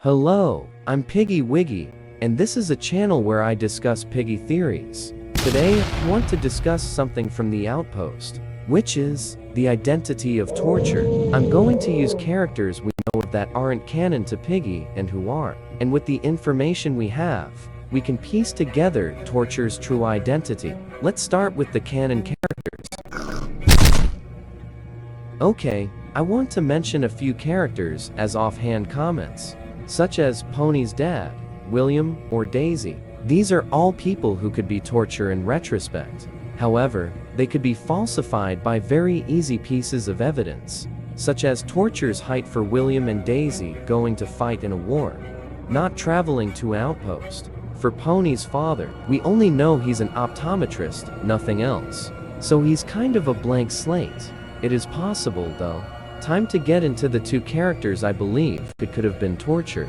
Hello, I'm Piggy Wiggy, and this is a channel where I discuss Piggy theories. Today, I want to discuss something from the Outpost, which is the identity of torture. I'm going to use characters we know of that aren't canon to Piggy and who are. And with the information we have, we can piece together torture's true identity. Let's start with the canon characters. Okay, I want to mention a few characters as offhand comments, such as Pony's dad, William, or Daisy. These are all people who could be torture in retrospect. However, they could be falsified by very easy pieces of evidence, such as torture's height for William and Daisy going to fight in a war, not traveling to an outpost. For Pony's father, we only know he's an optometrist, nothing else. So he's kind of a blank slate. It is possible, though. Time to get into the two characters I believe it could have been tortured.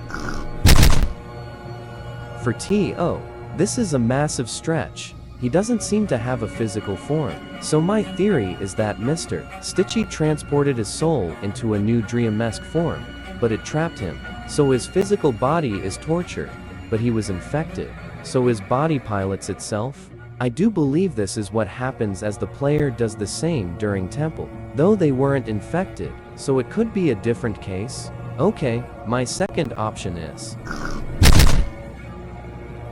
For T.O., this is a massive stretch. He doesn't seem to have a physical form. So my theory is that Mr. Stitchy transported his soul into a new dream-esque form, but it trapped him. So his physical body is torture, but he was infected. So his body pilots itself? I do believe this is what happens as the player does the same during Temple, though they weren't infected, so it could be a different case. Okay, my second option is,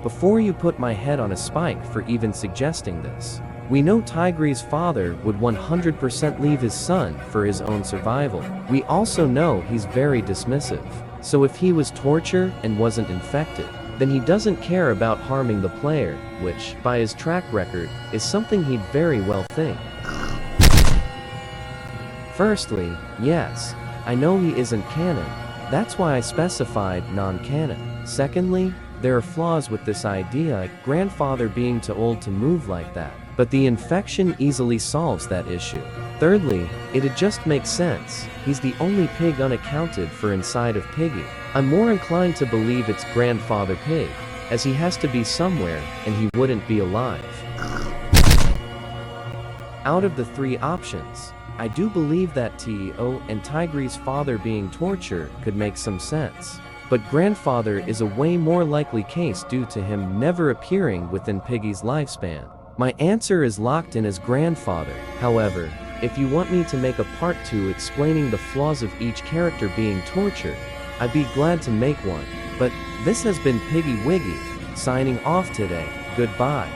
before you put my head on a spike for even suggesting this, we know Tigree's father would 100% leave his son for his own survival. We also know he's very dismissive. So if he was torture and wasn't infected, then he doesn't care about harming the player, which, by his track record, is something he'd very well think. Firstly, yes, I know he isn't canon. That's why I specified non-canon. Secondly, there are flaws with this idea, like grandfather being too old to move like that. But the infection easily solves that issue. Thirdly, it'd just make sense. He's the only pig unaccounted for inside of Piggy. I'm more inclined to believe it's Grandfather Pig, as he has to be somewhere, and he wouldn't be alive. Out of the three options, I do believe that T.O. and Tigree's father being torture could make some sense. But Grandfather is a way more likely case due to him never appearing within Piggy's lifespan. My answer is locked in as Grandfather. However, if you want me to make a part 2 explaining the flaws of each character being tortured, I'd be glad to make one. But this has been Piggy Wiggy, signing off today. Goodbye.